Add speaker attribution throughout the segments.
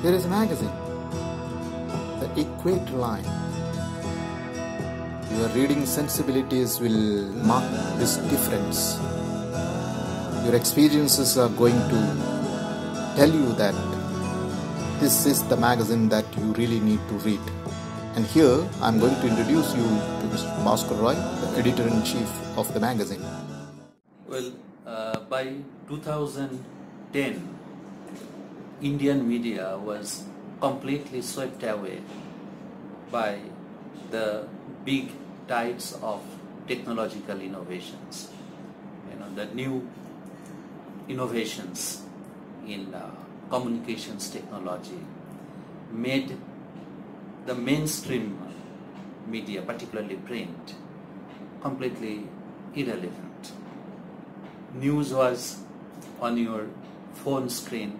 Speaker 1: Here is a magazine, The Equator Line. Your reading sensibilities will mark this difference. Your experiences are going to tell you that this is the magazine that you really need to read. And here I am going to introduce you to Mr. Bhaskar Roy, the editor-in-chief of the magazine.
Speaker 2: Well, by 2010, Indian media was completely swept away by the big tides of technological innovations. The new innovations in communications technology made the mainstream media, particularly print, completely irrelevant. News was on your phone screen,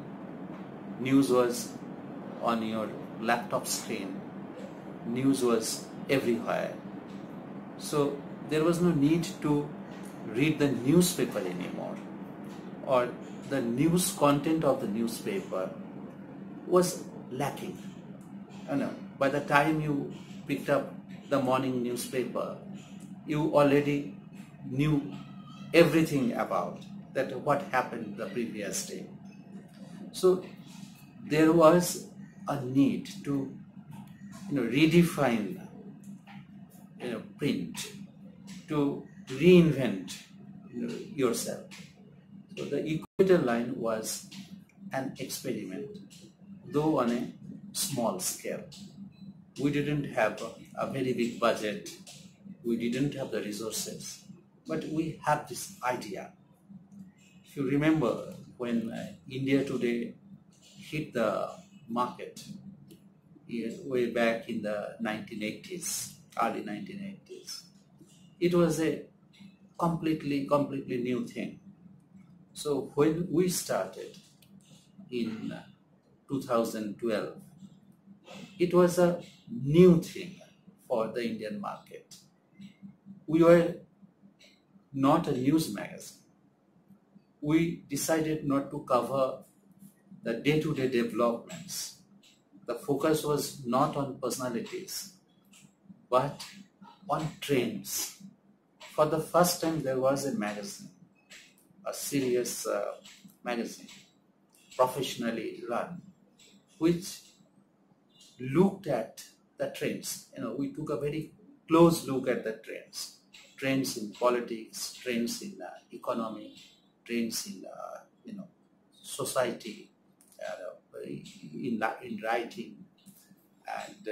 Speaker 2: news was on your laptop screen, news was everywhere. So there was no need to read the newspaper anymore, or the news content of the newspaper was lacking. By the time you picked up the morning newspaper, you already knew everything about that what happened the previous day. So there was a need to redefine print, to reinvent yourself. So the Equator Line was an experiment, though on a small scale. We didn't have a very big budget, we didn't have the resources, but we had this idea. If you remember, when India Today hit the market way back in the 1980s, early 1980s, it was a completely new thing. So when we started in 2012, it was a new thing for the Indian market. We were not a news magazine. We decided not to cover the day-to-day developments. The focus was not on personalities, but on trends. For the first time, there was a magazine, a serious magazine, professionally run, which looked at the trends. We took a very close look at the trends in politics, trends in economy, trends in society, in writing, and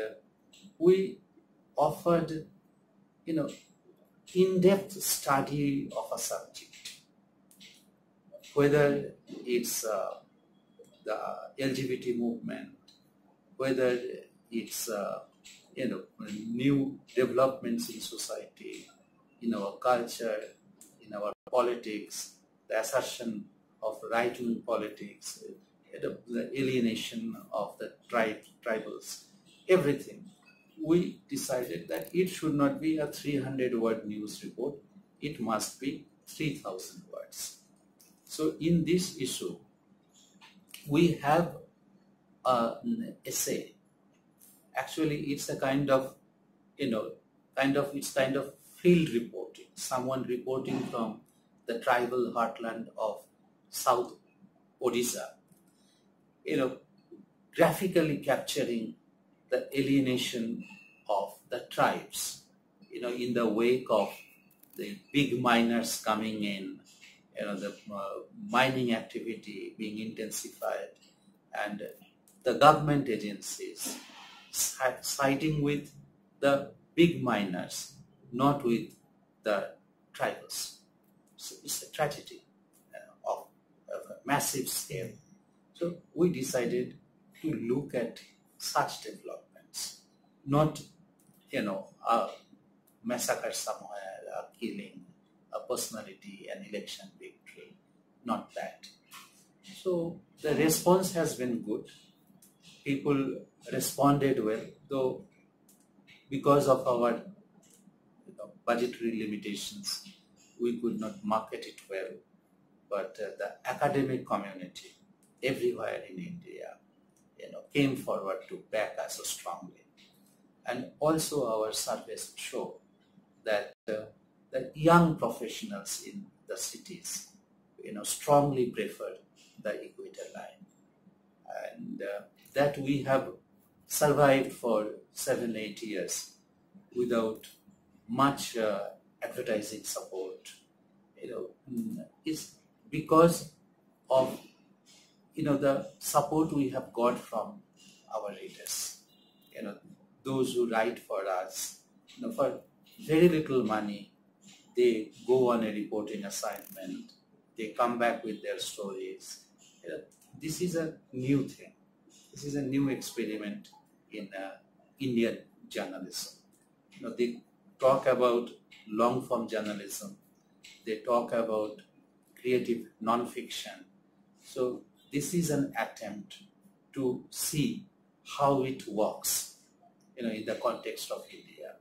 Speaker 2: we offered in-depth study of a subject, whether it's the LGBT movement, whether it's new developments in society, in our culture, in our politics, the assertion of right-wing politics, the alienation of the tribals, everything. We decided that it should not be a 300-word news report, it must be 3,000 words. So in this issue, we have an essay. Actually, it's a kind of field reporting. Someone reporting from the tribal heartland of South Odisha, graphically capturing the alienation of the tribes, in the wake of the big miners coming in, the mining activity being intensified, and the government agencies siding with the big miners, not with the tribals. So it's a tragedy of a massive scale. So we decided to look at such developments, not a massacre somewhere, a killing, a personality, an election victory, not that. So the response has been good. People responded well, though because of our budgetary limitations, we could not market it well. But the academic community everywhere in India, came forward to back us strongly. And also our surveys show that the young professionals in the cities, strongly prefer the equator line. And that we have survived for 7-8 years without much advertising support, is because of the support we have got from our readers. Those who write for us, for very little money, they go on a reporting assignment. They come back with their stories. This is a new thing. This is a new experiment in Indian journalism. They talk about long-form journalism. They talk about creative non-fiction. So this is an attempt to see how it works, in the context of India.